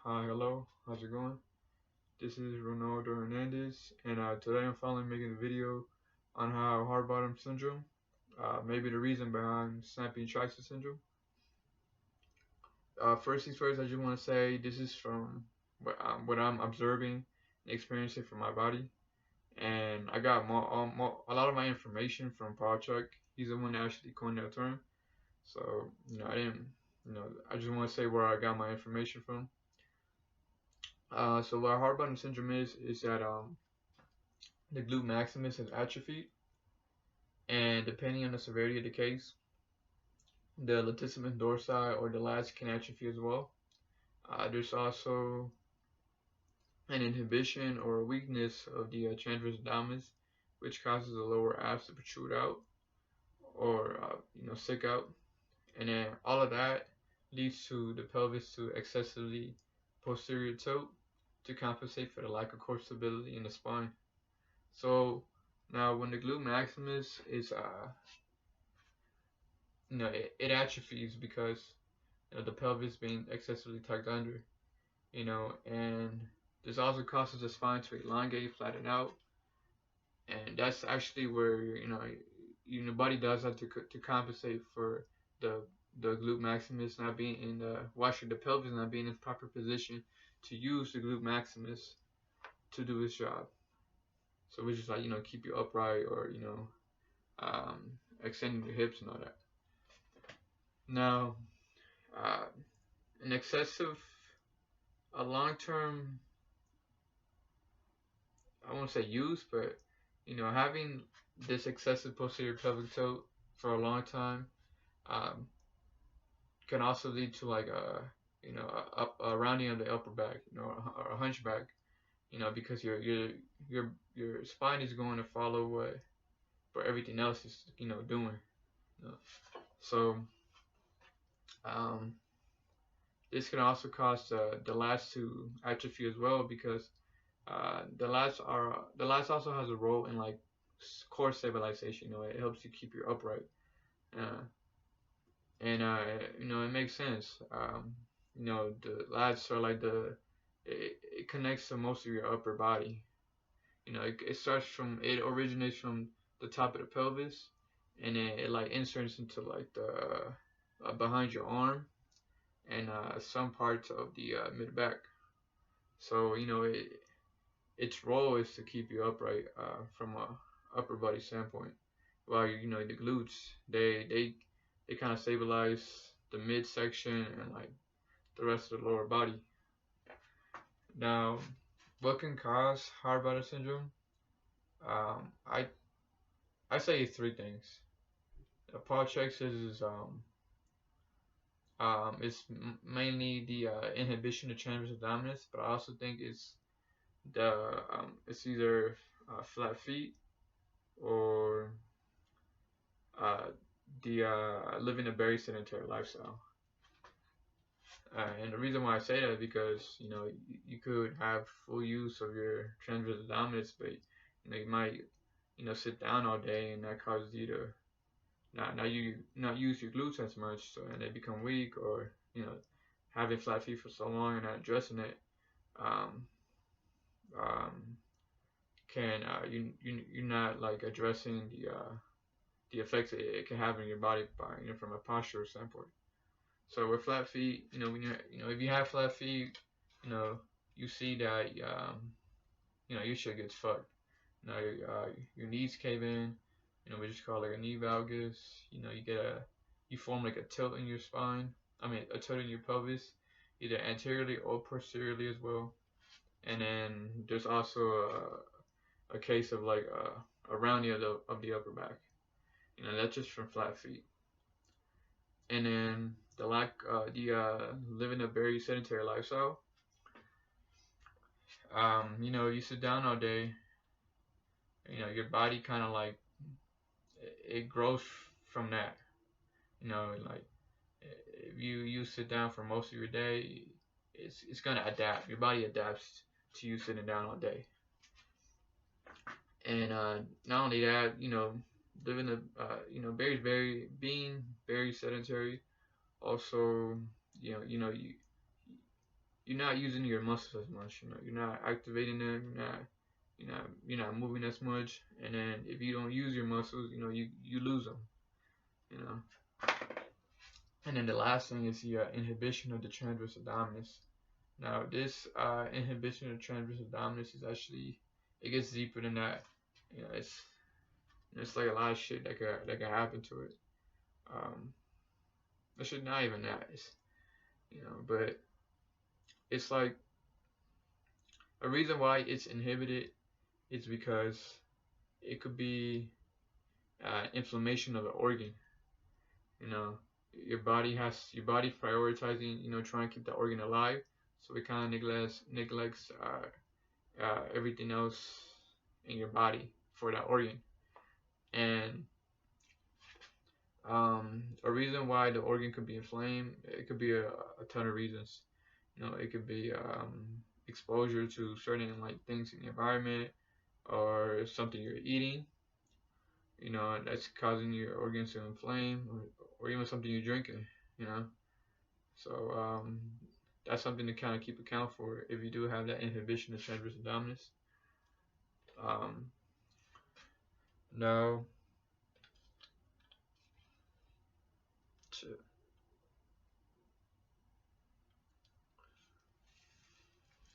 Hi, hello, how's it going? This is Ronaldo Hernandez, and today I'm finally making a video on how hard bottom syndrome, maybe the reason behind snapping triceps syndrome. First things first, I just want to say this is from what I'm observing and experiencing from my body, and I got a lot of my information from Paul Chek. He's the one that actually coined that term. So I didn't, I just want to say where I got my information from. So what hard bottom syndrome is that the glute maximus is atrophied, and depending on the severity of the case, the latissimus dorsi or the lats can atrophy as well. There's also an inhibition or a weakness of the transverse abdominis, which causes the lower abs to protrude out or stick out, and then all of that leads to the pelvis to excessively posterior tilt to compensate for the lack of core stability in the spine. So now when the glute maximus is it atrophies because the pelvis being excessively tucked under, and this also causes the spine to elongate, flatten out, and that's actually where your body does that to compensate for the the glute maximus not being in the the pelvis not being in proper position to use the glute maximus to do its job. So we just keep you upright or extending your hips and all that. Now, uh, an excessive, a long term, I won't say use, but having this excessive posterior pelvic tilt for a long time um, can also lead to like a rounding of the upper back, or a hunchback, because your spine is going to follow what everything else is doing. You know? So um, this can also cause the lats to atrophy as well because the lats also has a role in like core stabilization. It helps you keep you upright, uh, and it makes sense. The lats are like it connects to most of your upper body. It originates from the top of the pelvis, and then it like inserts into like the behind your arm and some parts of the mid back. So its role is to keep you upright from a upper body standpoint. While the glutes, they kind of stabilize the midsection and like the rest of the lower body. Now, what can cause hard body syndrome? Um, I I say three things. Paul Chek says it's mainly the inhibition of transverse abdominis, but I also think it's either flat feet or uh, the living a very sedentary lifestyle. And the reason why I say that is because you could have full use of your transverse abdominis, but you might sit down all day, and that causes you to not use your glutes as much, so and they become weak, or having flat feet for so long and not addressing it um, um, can you're not like addressing the effects it can have on your body by from a posture standpoint. So with flat feet, when if you have flat feet, you know you see that your shit gets fucked. Your knees cave in. We just call it like a knee valgus. You form like a tilt in your spine. I mean, a tilt in your pelvis, either anteriorly or posteriorly as well. And then there's also a case of like a rounding of the upper back. That's just from flat feet. And then living a very sedentary lifestyle. You sit down all day. Your body kind of like it grows from that. Like if you sit down for most of your day, it's gonna adapt. Your body adapts to you sitting down all day. And not only that, living a being very sedentary. Also, you you're not using your muscles as much. You're not activating them. You're not moving as much. And then if you don't use your muscles, you lose them. You know. And then the last thing is the inhibition of the transverse abdominis. Now, this inhibition of transverse abdominis is actually, it gets deeper than that. It's like a lot of shit that can happen to it. It should not even that. But it's like a reason why it's inhibited is because it could be inflammation of the organ. Your body prioritizing, trying to keep the organ alive, so it kind of neglects everything else in your body for that organ. And a reason why the organ could be inflamed, it could be a ton of reasons. It could be exposure to certain things in the environment, or something you're eating, that's causing your organs to inflame, or even something you're drinking, So that's something to kind of keep account for if you do have that inhibition of transverse abdominis. Now,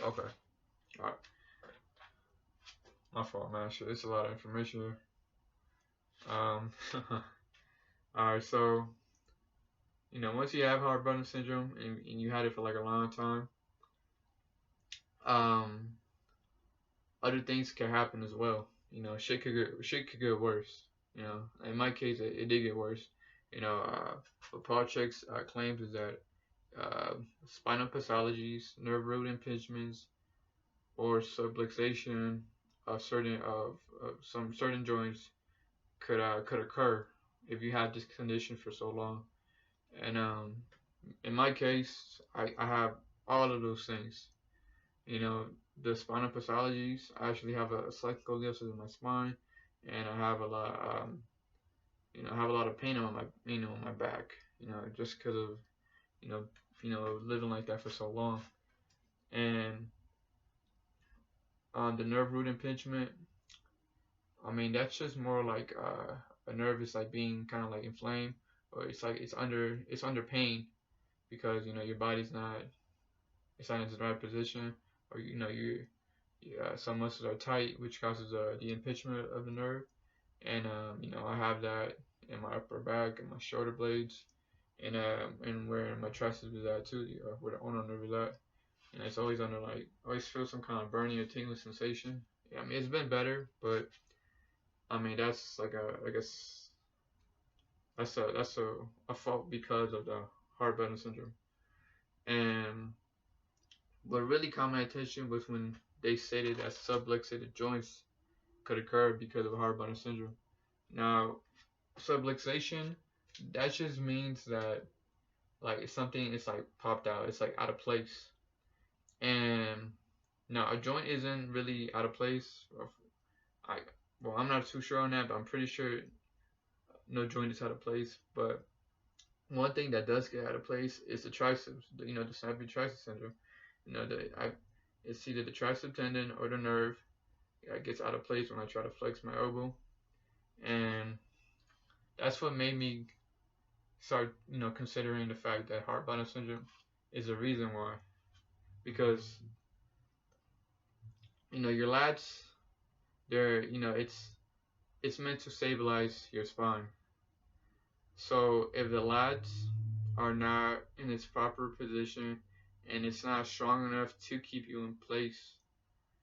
okay, all right. My fault, man. Shit, it's a lot of information here. All right, so once you have heart burden syndrome and you had it for like a long time, other things can happen as well. Shit could get worse. In my case, it did get worse. What Paul Chek claims is that spinal pathologies, nerve root impingements, or subluxation of some certain joints could occur if you had this condition for so long. And in my case, I have all of those things. The spinal pathologies. I actually have a slight scoliosis in my spine, and I have a lot of pain on my back. Just because of living like that for so long. And the nerve root impingement, that's just more like a nerve is like being kind of like inflamed, or it's like it's under pain because your body's not in the right position, or some muscles are tight, which causes the impingement of the nerve. And I have that in my upper back and my shoulder blades, and where my triceps is at too, where the ulnar nerve is at. And it's always always feel some kind of burning or tingling sensation. Yeah, it's been better, but that's I guess that's a fault because of the heart burden syndrome. And what really caught my attention was when they stated that subluxated joints could occur because of heart burden syndrome. Now, subluxation, that just means that something is popped out, it's out of place. And no, a joint isn't really out of place. I'm not too sure on that, but I'm pretty sure no joint is out of place. But one thing that does get out of place is the triceps. The snappy tricep syndrome. It's either the tricep tendon or the nerve gets out of place when I try to flex my elbow, and that's what made me start considering the fact that heart burden syndrome is a reason why. Because your lats, they're it's meant to stabilize your spine. So if the lats are not in its proper position and it's not strong enough to keep you in place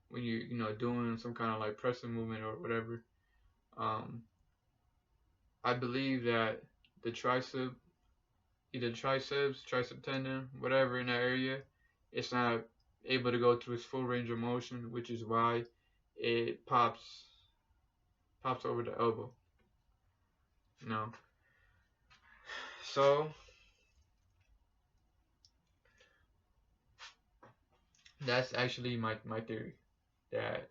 when you're doing some kind of pressing movement or whatever, I believe that the tricep, either tricep tendon, whatever in that area, it's not able to go through its full range of motion, which is why it pops over the elbow. So that's actually my theory, that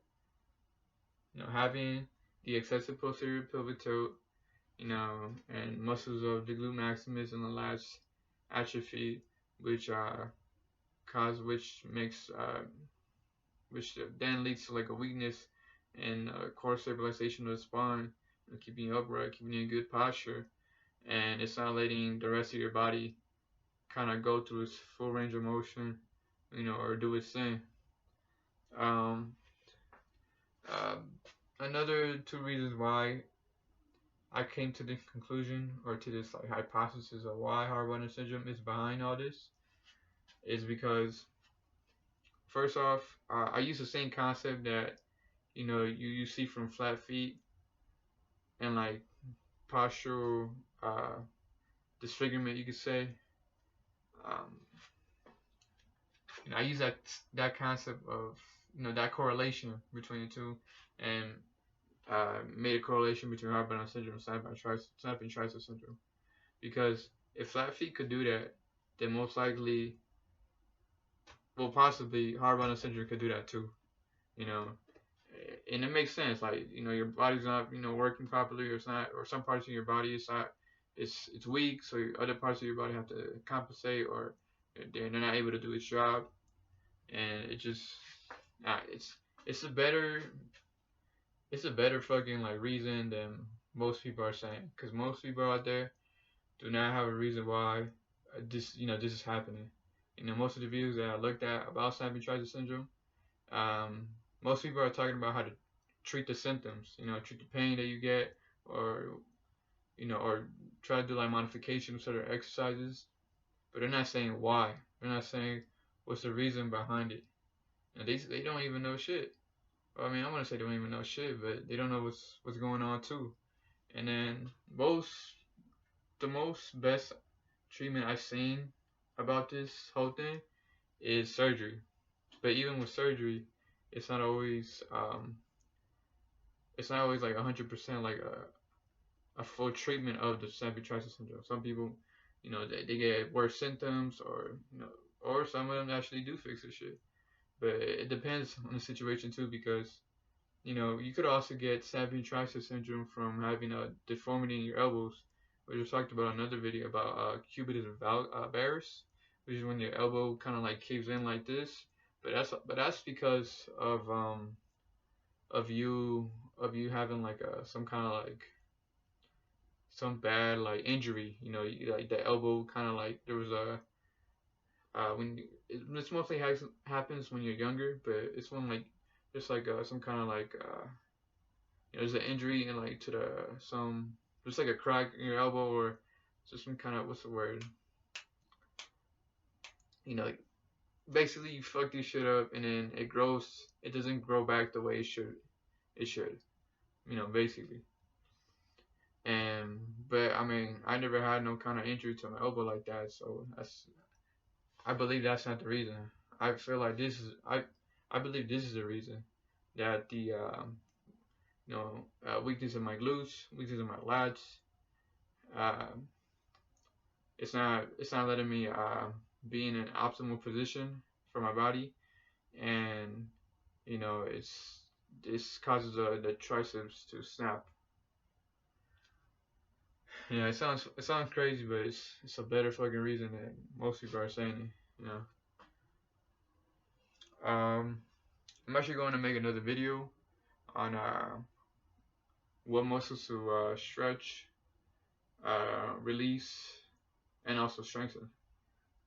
having the excessive posterior pelvic tilt, and muscles of the glute maximus and the lats atrophy, which cause which then leads to like a weakness and core stabilization of the spine, keeping you upright, keeping you in good posture, and it's not letting the rest of your body kind of go through its full range of motion, or do its thing. Um, uh, Another two reasons why I came to this conclusion, or to this like hypothesis of why hard body syndrome is behind all this, is because first off, I use the same concept that you see from flat feet and like postural disfigurement, you could say. Um, I use that concept of that correlation between the two, and made a correlation between hard body syndrome and snapping tricep syndrome. Because if flat feet could do that, then most likely, well, possibly hard body syndrome could do that too. And it makes sense. Like your body's not working properly, or it's not, or some parts of your body it's weak, so other parts of your body have to compensate, or they're not able to do its job, and it just it's a better fucking like reason than most people are saying, because most people out there do not have a reason why this is happening. Most of the videos that I looked at about snapping tricep syndrome, most people are talking about how to treat the symptoms, treat the pain that you get, or or try to do like modification of certain exercises, but they're not saying why. They're not saying what's the reason behind it. And they don't even know shit. Well, I mean, I want to say they don't even know shit, but they don't know what's going on too. And then the most best treatment I've seen about this whole thing is surgery. But even with surgery, it's not always like 100% like a full treatment of the snapping tricep syndrome. Some people, they get worse symptoms, or some of them actually do fix the shit. But it depends on the situation too, because you could also get snapping tricep syndrome from having a deformity in your elbows, which was talked about in another video about cubitus varus, which is when your elbow kind of like caves in like this. But that's because of you having like some kind of like some bad like injury. Like the elbow kind of like there was a this mostly happens when you're younger, but it's when like there's like some kind of like there's an injury and like to there's like a crack in your elbow, or just some kind of, what's the word, like basically you fuck this shit up, and then it doesn't grow back the way it should, basically. But I mean, I never had no kind of injury to my elbow like that, so I believe that's not the reason. I feel like I believe this is the reason that the weakness in my glutes, weakness in my lats, it's not letting me be in an optimal position for my body, and this causes the triceps to snap. It sounds crazy, but it's a better fucking reason than most people are saying it. I'm actually going to make another video on what muscles to stretch, release, and also strengthen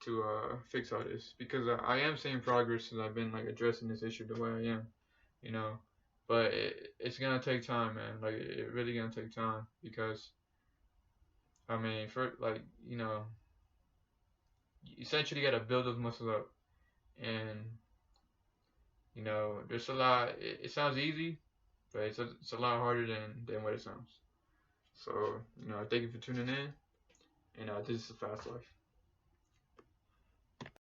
to fix all this, because I am seeing progress since I've been like addressing this issue the way I am, but it's gonna take time, man. Like it really gonna take time, because I mean, for like you essentially gotta build those muscles up, and there's a lot. It sounds easy, but it's a lot harder than what it sounds. So thank you for tuning in, and this is the Fast Life.